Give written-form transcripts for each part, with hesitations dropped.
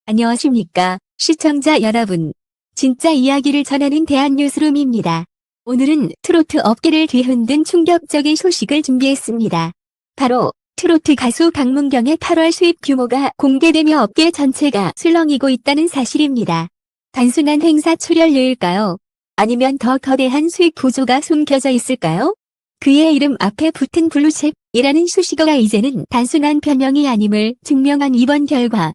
안녕하십니까, 시청자 여러분. 진짜 이야기를 전하는 대한뉴스룸입니다. 오늘은 트로트 업계를 뒤흔든 충격적인 소식을 준비했습니다. 바로 트로트 가수 강문경의 8월 수입 규모가 공개되며 업계 전체가 술렁이고 있다는 사실입니다. 단순한 행사 출연료일까요? 아니면 더 거대한 수익 구조가 숨겨져 있을까요? 그의 이름 앞에 붙은 블루칩이라는 수식어가 이제는 단순한 별명이 아님을 증명한 이번 결과.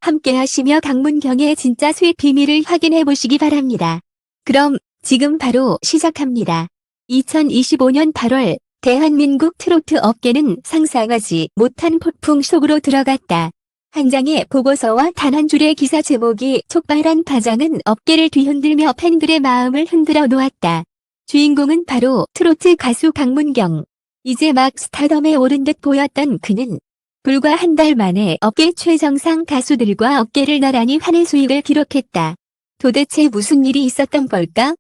함께 하시며 강문경의 진짜 수입 비밀을 확인해 보시기 바랍니다. 그럼 지금 바로 시작합니다. 2025년 8월 대한민국 트로트 업계는 상상하지 못한 폭풍 속으로 들어갔다. 한 장의 보고서와 단 한 줄의 기사 제목이 촉발한 파장은 업계를 뒤흔들며 팬들의 마음을 흔들어 놓았다. 주인공은 바로 트로트 가수 강문경. 이제 막 스타덤에 오른 듯 보였던 그는 불과 한 달 만에 업계 최정상 가수들과 어깨를 나란히 하는 수익을 기록했다. 도대체 무슨 일이 있었던 걸까?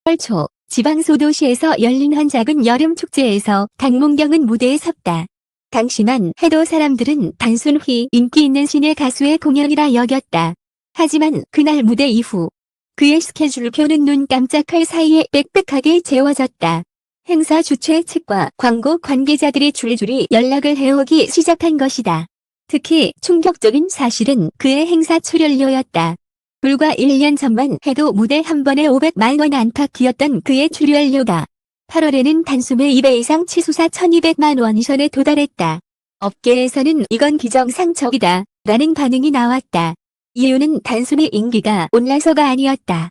8월 초 지방 소도시에서 열린 한 작은 여름 축제에서 강문경은 무대에 섰다. 당시만 해도 사람들은 단순히 인기 있는 신예 가수의 공연이라 여겼다. 하지만 그날 무대 이후 그의 스케줄표는 눈 깜짝할 사이에 빽빽하게 채워졌다. 행사 주최 측과 광고 관계자들이 줄줄이 연락을 해오기 시작한 것이다. 특히 충격적인 사실은 그의 행사 출연료였다. 불과 1년 전만 해도 무대 한 번에 500만 원 안팎이었던 그의 출연료가 8월에는 단숨에 2배 이상 치솟아 1200만 원 선에 도달했다. 업계에서는 이건 기정상적이다 라는 반응이 나왔다. 이유는 단순히 인기가 올라서가 아니었다.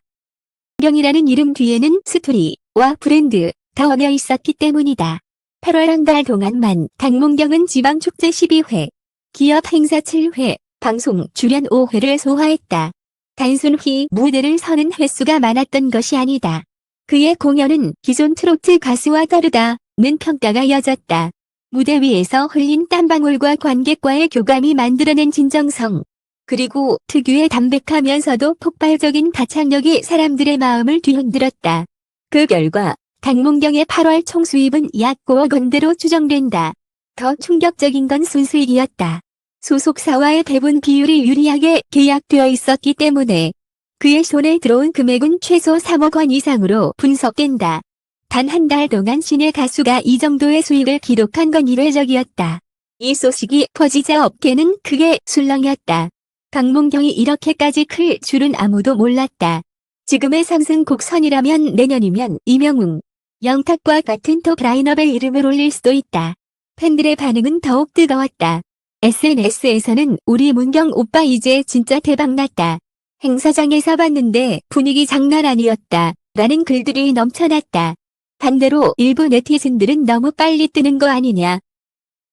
경이라는 이름 뒤에는 스토리와 브랜드 다 얽혀 있었기 때문이다. 8월 한 달 동안만 강문경은 지방축제 12회, 기업 행사 7회, 방송 출연 5회를 소화했다. 단순히 무대를 서는 횟수가 많았던 것이 아니다. 그의 공연은 기존 트로트 가수와 다르다는 평가가 이어졌다. 무대 위에서 흘린 땀방울과 관객과의 교감이 만들어낸 진정성, 그리고 특유의 담백하면서도 폭발적인 가창력이 사람들의 마음을 뒤흔들었다. 그 결과 강문경의 8월 총수입은 약 9억 원대로 추정된다. 더 충격적인 건 순수익이었다. 소속사와의 배분 비율이 유리하게 계약되어 있었기 때문에 그의 손에 들어온 금액은 최소 3억 원 이상으로 분석된다. 단 한 달 동안 신예 가수가 이 정도의 수익을 기록한 건 이례적이었다. 이 소식이 퍼지자 업계는 크게 술렁였다. 강문경이 이렇게까지 클 줄은 아무도 몰랐다. 지금의 상승 곡선이라면 내년이면 이명웅, 영탁과 같은 톱 라인업의 이름을 올릴 수도 있다. 팬들의 반응은 더욱 뜨거웠다. SNS에서는 우리 문경 오빠 이제 진짜 대박났다. 행사장에서 봤는데 분위기 장난 아니었다. 라는 글들이 넘쳐났다. 반대로 일부 네티즌들은 너무 빨리 뜨는 거 아니냐.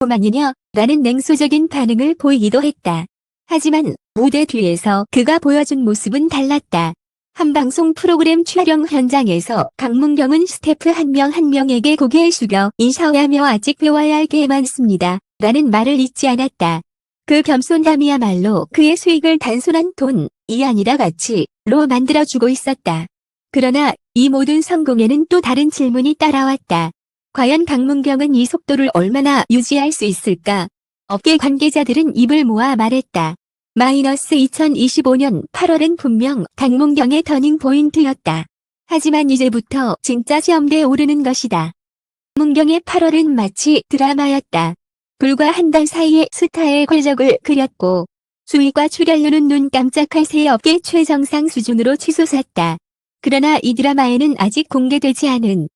만이냐? 라는 냉소적인 반응을 보이기도 했다. 하지만 무대 뒤에서 그가 보여준 모습은 달랐다. 한 방송 프로그램 촬영 현장에서 강문경은 스태프 한 명 한 명에게 고개 숙여 인사하며 아직 배워야 할 게 많습니다. 라는 말을 잊지 않았다. 그 겸손함이야말로 그의 수익을 단순한 돈이 아니라 가치로 만들어주고 있었다. 그러나 이 모든 성공에는 또 다른 질문이 따라왔다. 과연 강문경은 이 속도를 얼마나 유지할 수 있을까? 업계 관계자들은 입을 모아 말했다. 2025년 8월은 분명 강문경의 터닝 포인트였다. 하지만 이제부터 진짜 시험대에 오르는 것이다. 강문경의 8월은 마치 드라마였다. 불과 한 달 사이에 스타의 궤적을 그렸고 수익과 출연료는 눈 깜짝할 새 업계 최정상 수준으로 치솟았다. 그러나 이 드라마에는 아직 공개되지 않은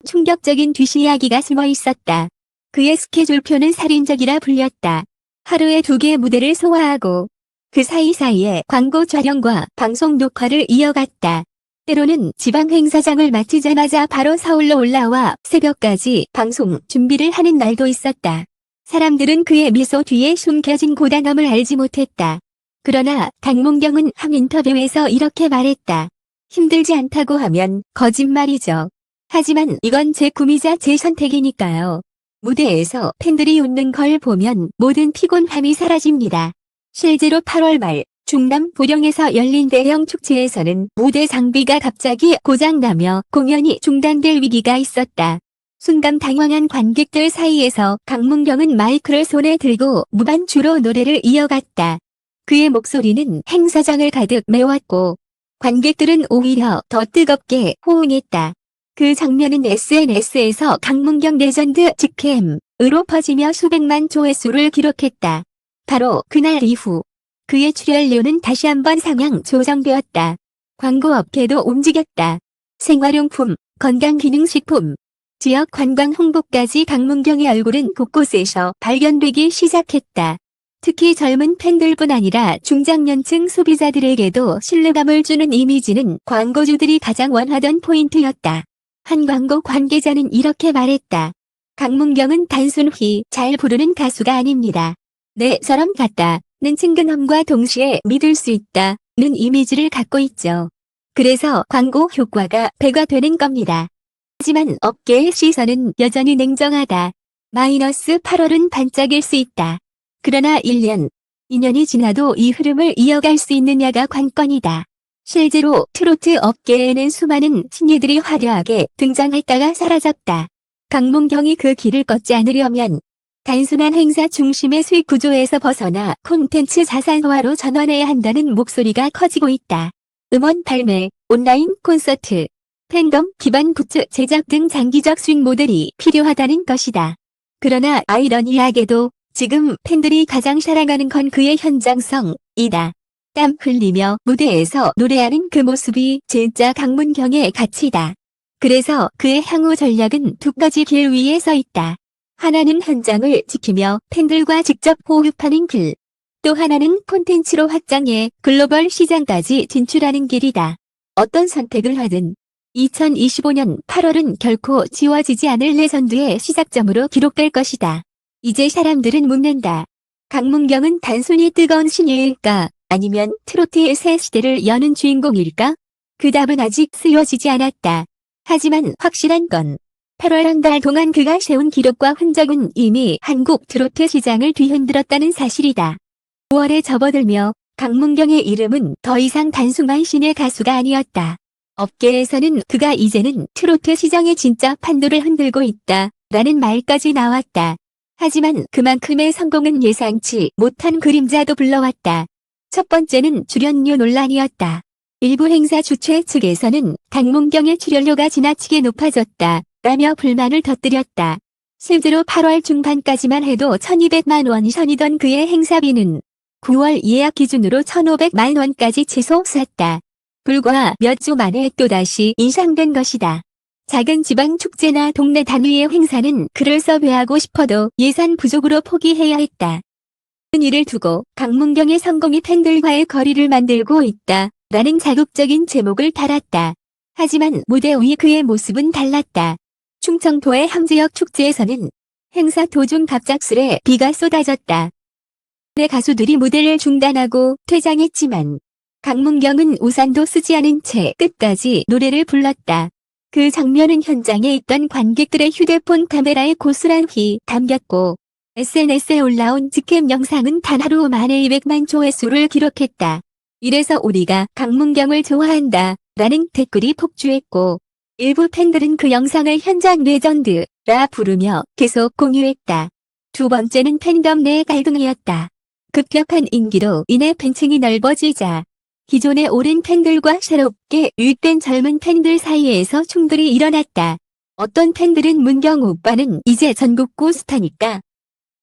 충격적인 뒷이야기가 숨어 있었다. 그의 스케줄표는 살인적이라 불렸다. 하루에 2개 무대를 소화하고 그 사이사이에 광고 촬영과 방송 녹화를 이어갔다. 때로는 지방 행사장을 마치자마자 바로 서울로 올라와 새벽까지 방송 준비를 하는 날도 있었다. 사람들은 그의 미소 뒤에 숨겨진 고단함을 알지 못했다. 그러나 강문경은 한 인터뷰에서 이렇게 말했다. 힘들지 않다고 하면 거짓말이죠. 하지만 이건 제 꿈이자 제 선택이니까요. 무대에서 팬들이 웃는 걸 보면 모든 피곤함이 사라집니다. 실제로 8월 말 충남 보령에서 열린 대형 축제에서는 무대 장비가 갑자기 고장나며 공연이 중단될 위기가 있었다. 순간 당황한 관객들 사이에서 강문경은 마이크를 손에 들고 무반주로 노래를 이어갔다. 그의 목소리는 행사장을 가득 메웠고 관객들은 오히려 더 뜨겁게 호응했다. 그 장면은 SNS에서 강문경 레전드 직캠으로 퍼지며 수백만 조회수를 기록했다. 바로 그날 이후 그의 출연료는 다시 한번 상향 조정되었다. 광고업계도 움직였다. 생활용품, 건강기능식품, 지역 관광 홍보까지 강문경의 얼굴은 곳곳에서 발견되기 시작했다. 특히 젊은 팬들뿐 아니라 중장년층 소비자들에게도 신뢰감을 주는 이미지는 광고주들이 가장 원하던 포인트였다. 한 광고 관계자는 이렇게 말했다. 강문경은 단순히 잘 부르는 가수가 아닙니다. 내 사람 같다는 친근함과 동시에 믿을 수 있다는 이미지를 갖고 있죠. 그래서 광고 효과가 배가 되는 겁니다. 하지만 업계의 시선은 여전히 냉정하다. -8월은 반짝일 수 있다. 그러나 1년, 2년이 지나도 이 흐름을 이어갈 수 있느냐가 관건이다. 실제로 트로트 업계에는 수많은 신예들이 화려하게 등장했다가 사라졌다. 강문경이 그 길을 걷지 않으려면 단순한 행사 중심의 수익 구조에서 벗어나 콘텐츠 자산화로 전환해야 한다는 목소리가 커지고 있다. 음원 발매, 온라인 콘서트, 팬덤 기반 굿즈 제작 등 장기적 수익 모델이 필요하다는 것이다. 그러나 아이러니하게도 지금 팬들이 가장 사랑하는 건 그의 현장성이다. 땀 흘리며 무대에서 노래하는 그 모습이 진짜 강문경의 가치다. 그래서 그의 향후 전략은 두 가지 길 위에 서 있다. 하나는 현장을 지키며 팬들과 직접 호흡하는 길. 또 하나는 콘텐츠로 확장해 글로벌 시장까지 진출하는 길이다. 어떤 선택을 하든 2025년 8월은 결코 지워지지 않을 레전드의 시작점으로 기록될 것이다. 이제 사람들은 묻는다. 강문경은 단순히 뜨거운 신예일까? 아니면 트로트의 새 시대를 여는 주인공일까? 그 답은 아직 쓰여지지 않았다. 하지만 확실한 건 8월 한 달 동안 그가 세운 기록과 흔적은 이미 한국 트로트 시장을 뒤흔들었다는 사실이다. 5월에 접어들며 강문경의 이름은 더 이상 단순한 신의 가수가 아니었다. 업계에서는 그가 이제는 트로트 시장의 진짜 판도를 흔들고 있다 라는 말까지 나왔다. 하지만 그만큼의 성공은 예상치 못한 그림자도 불러왔다. 첫 번째는 출연료 논란이었다. 일부 행사 주최 측에서는 강문경의 출연료가 지나치게 높아졌다 라며 불만을 터뜨렸다. 실제로 8월 중반까지만 해도 1200만 원 선이던 그의 행사비는 9월 예약 기준으로 1500만 원까지 치솟았다. 불과 몇 주 만에 또다시 인상된 것이다. 작은 지방 축제나 동네 단위의 행사는 그를 섭외하고 싶어도 예산 부족으로 포기해야 했다. 이를 두고 강문경의 성공이 팬들과의 거리를 만들고 있다 라는 자극적인 제목을 달았다. 하지만 무대 위 그의 모습은 달랐다. 충청도의 한 지역 축제에서는 행사 도중 갑작스레 비가 쏟아졌다. 내 가수들이 무대를 중단하고 퇴장했지만 강문경은 우산도 쓰지 않은 채 끝까지 노래를 불렀다. 그 장면은 현장에 있던 관객들의 휴대폰 카메라에 고스란히 담겼고 SNS에 올라온 직캠 영상은 단 하루 만에 200만 조회수를 기록했다. 이래서 우리가 강문경을 좋아한다 라는 댓글이 폭주했고 일부 팬들은 그 영상을 현장 레전드라 부르며 계속 공유했다. 두 번째는 팬덤 내 갈등이었다. 급격한 인기로 인해 팬층이 넓어지자 기존의 오랜 팬들과 새롭게 유입된 젊은 팬들 사이에서 충돌이 일어났다. 어떤 팬들은 문경 오빠는 이제 전국구 스타니까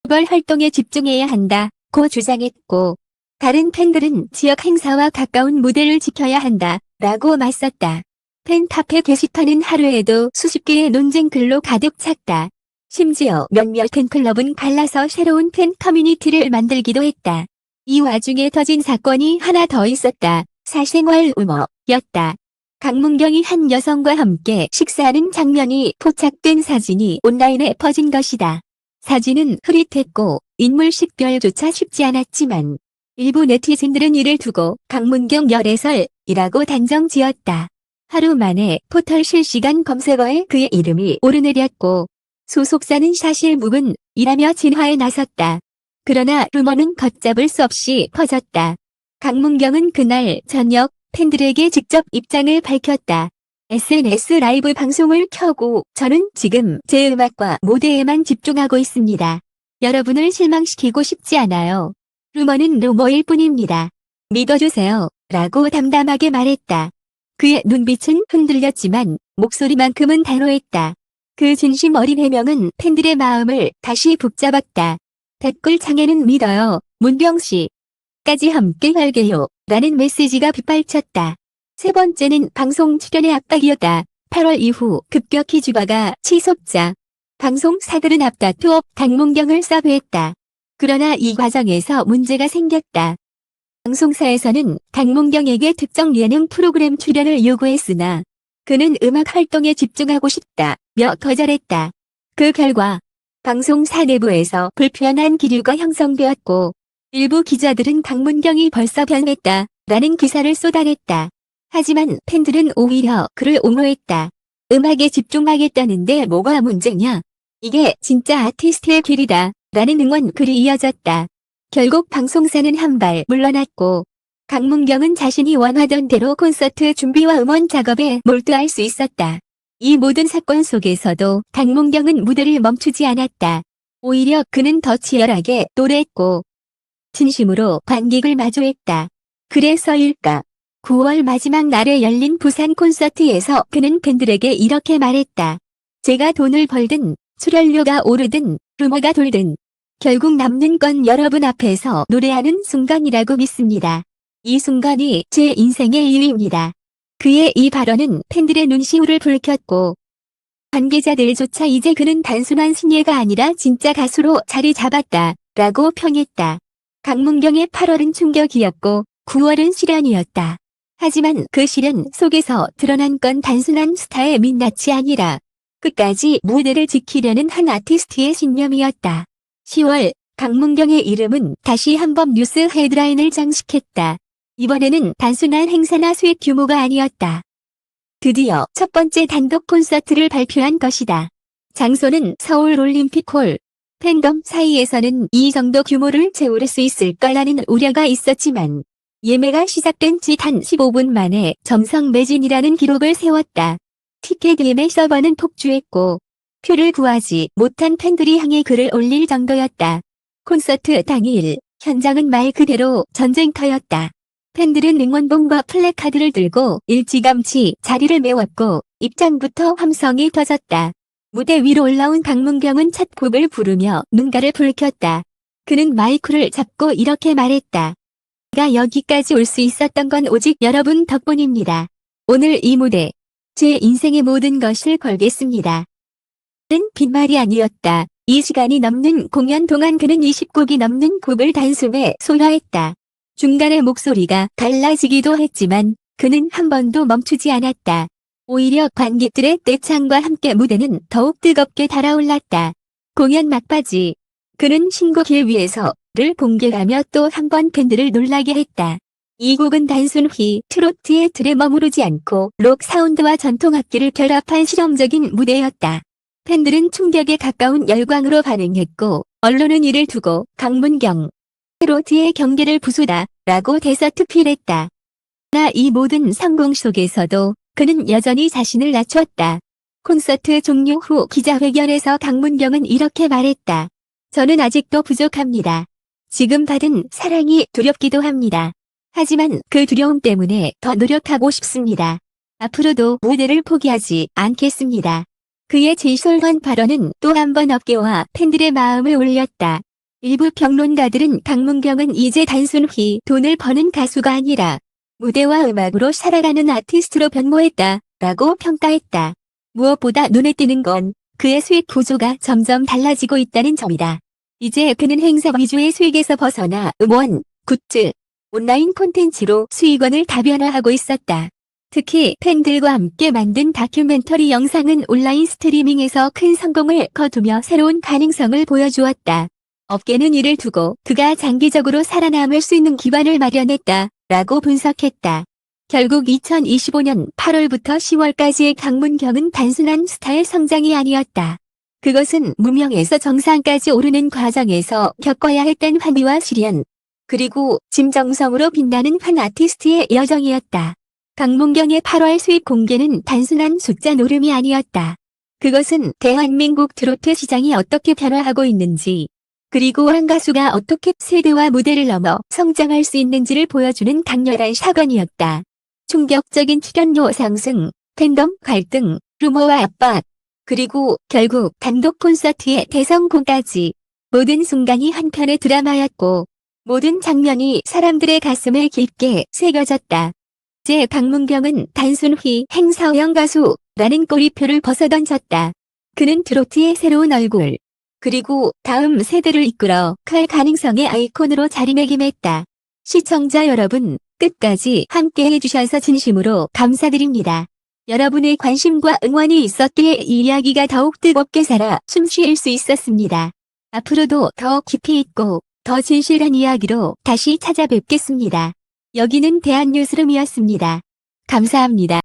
글로벌 활동에 집중해야 한다고 주장했고 다른 팬들은 지역 행사와 가까운 무대를 지켜야 한다라고 맞섰다. 팬카페 게시판은 하루에도 수십 개의 논쟁 글로 가득 찼다. 심지어 몇몇 팬클럽은 갈라서 새로운 팬 커뮤니티를 만들기도 했다. 이 와중에 터진 사건이 하나 더 있었다. 사생활 우머였다. 강문경이 한 여성과 함께 식사하는 장면이 포착된 사진이 온라인에 퍼진 것이다. 사진은 흐릿했고 인물 식별조차 쉽지 않았지만 일부 네티즌들은 이를 두고 강문경 열애설이라고 단정 지었다. 하루 만에 포털 실시간 검색어에 그의 이름이 오르내렸고 소속사는 사실무근이라며 진화에 나섰다. 그러나 루머는 걷잡을 수 없이 퍼졌다. 강문경은 그날 저녁 팬들에게 직접 입장을 밝혔다. SNS 라이브 방송을 켜고 저는 지금 제 음악과 무대에만 집중하고 있습니다. 여러분을 실망시키고 싶지 않아요. 루머는 루머일 뿐입니다. 믿어주세요. 라고 담담하게 말했다. 그의 눈빛은 흔들렸지만 목소리만큼은 단호했다. 그 진심 어린 해명은 팬들의 마음을 다시 북잡았다. 댓글창에는 믿어요. 문병씨. 까지 함께 할게요. 라는 메시지가 빗발쳤다. 세 번째는 방송 출연의 압박이었다. 8월 이후 급격히 주가가 치솟자 방송사들은 앞다투어 강문경을 섭외했다. 그러나 이 과정에서 문제가 생겼다. 방송사에서는 강문경에게 특정 예능 프로그램 출연을 요구했으나 그는 음악 활동에 집중하고 싶다며 거절했다. 그 결과 방송사 내부에서 불편한 기류가 형성되었고 일부 기자들은 강문경이 벌써 변했다라는 기사를 쏟아냈다. 하지만 팬들은 오히려 그를 옹호했다. 음악에 집중하겠다는데 뭐가 문제냐? 이게 진짜 아티스트의 길이다. 라는 응원 글이 이어졌다. 결국 방송사는 한 발 물러났고 강문경은 자신이 원하던 대로 콘서트 준비와 음원 작업에 몰두할 수 있었다. 이 모든 사건 속에서도 강문경은 무대를 멈추지 않았다. 오히려 그는 더 치열하게 노래했고 진심으로 관객을 마주했다. 그래서일까? 9월 마지막 날에 열린 부산 콘서트에서 그는 팬들에게 이렇게 말했다. 제가 돈을 벌든 출연료가 오르든 루머가 돌든 결국 남는 건 여러분 앞에서 노래하는 순간이라고 믿습니다. 이 순간이 제 인생의 이유입니다. 그의 이 발언은 팬들의 눈시울을 붉혔고 관계자들조차 이제 그는 단순한 신예가 아니라 진짜 가수로 자리 잡았다 라고 평했다. 강문경의 8월은 충격이었고 9월은 시련이었다. 하지만 그 시련 속에서 드러난 건 단순한 스타의 민낯이 아니라 끝까지 무대를 지키려는 한 아티스트의 신념이었다. 10월, 강문경의 이름은 다시 한번 뉴스 헤드라인을 장식했다. 이번에는 단순한 행사나 수익 규모가 아니었다. 드디어 첫 번째 단독 콘서트를 발표한 것이다. 장소는 서울 올림픽홀. 팬덤 사이에서는 이 정도 규모를 채울 수 있을 거라는 우려가 있었지만 예매가 시작된 지 단 15분 만에 점성 매진이라는 기록을 세웠다. 티켓 예매 서버는 폭주했고 표를 구하지 못한 팬들이 향해 글을 올릴 정도였다. 콘서트 당일 현장은 말 그대로 전쟁터였다. 팬들은 응원봉과 플래카드를 들고 일찌감치 자리를 메웠고 입장부터 함성이 터졌다. 무대 위로 올라온 강문경은 첫 곡을 부르며 눈가를 붉혔다. 그는 마이크를 잡고 이렇게 말했다. 제가 여기까지 올 수 있었던 건 오직 여러분 덕분입니다. 오늘 이 무대, 제 인생의 모든 것을 걸겠습니다. 는 빈말이 아니었다. 이 시간이 넘는 공연 동안 그는 20곡이 넘는 곡을 단숨에 소화했다. 중간에 목소리가 달라지기도 했지만 그는 한 번도 멈추지 않았다. 오히려 관객들의 떼창과 함께 무대는 더욱 뜨겁게 달아올랐다. 공연 막바지 그는 신곡 길 위에서를 공개하며 또 한 번 팬들을 놀라게 했다. 이 곡은 단순히 트로트의 틀에 머무르지 않고 록 사운드와 전통 악기를 결합한 실험적인 무대였다. 팬들은 충격에 가까운 열광으로 반응했고 언론은 이를 두고 강문경 트로트의 경계를 부수다 라고 대서특필했다. 그러나 이 모든 성공 속에서도 그는 여전히 자신을 낮췄다. 콘서트 종료 후 기자회견에서 강문경은 이렇게 말했다. 저는 아직도 부족합니다. 지금 받은 사랑이 두렵기도 합니다. 하지만 그 두려움 때문에 더 노력하고 싶습니다. 앞으로도 무대를 포기하지 않겠습니다. 그의 진솔한 발언은 또 한 번 업계와 팬들의 마음을 울렸다. 일부 평론가들은 강문경은 이제 단순히 돈을 버는 가수가 아니라 무대와 음악으로 살아가는 아티스트로 변모했다 라고 평가했다. 무엇보다 눈에 띄는 건 그의 수익 구조가 점점 달라지고 있다는 점이다. 이제 그는 행사 위주의 수익에서 벗어나 음원, 굿즈, 온라인 콘텐츠로 수익원을 다변화하고 있었다. 특히 팬들과 함께 만든 다큐멘터리 영상은 온라인 스트리밍에서 큰 성공을 거두며 새로운 가능성을 보여주었다. 업계는 이를 두고 그가 장기적으로 살아남을 수 있는 기반을 마련했다 라고 분석했다. 결국 2025년 8월부터 10월까지의 강문경은 단순한 스타의 성장이 아니었다. 그것은 무명에서 정상까지 오르는 과정에서 겪어야 했던 환희와 시련, 그리고 진정성으로 빛나는 한 아티스트의 여정이었다. 강문경의 8월 수입 공개는 단순한 숫자 노름이 아니었다. 그것은 대한민국 트로트 시장이 어떻게 변화하고 있는지, 그리고 한 가수가 어떻게 세대와 무대를 넘어 성장할 수 있는지를 보여주는 강렬한 사건이었다. 충격적인 출연료 상승, 팬덤 갈등, 루머와 압박, 그리고 결국 단독 콘서트의 대성공까지 모든 순간이 한편의 드라마였고 모든 장면이 사람들의 가슴에 깊게 새겨졌다. 제 강문경은 단순히 행사형 가수라는 꼬리표를 벗어던졌다. 그는 트로트의 새로운 얼굴, 그리고 다음 세대를 이끌어 갈 가능성의 아이콘으로 자리매김했다. 시청자 여러분, 끝까지 함께 해주셔서 진심으로 감사드립니다. 여러분의 관심과 응원이 있었기에 이 이야기가 더욱 뜨겁게 살아 숨쉴 수 있었습니다. 앞으로도 더 깊이 있고 더 진실한 이야기로 다시 찾아뵙겠습니다. 여기는 대한뉴스룸이었습니다. 감사합니다.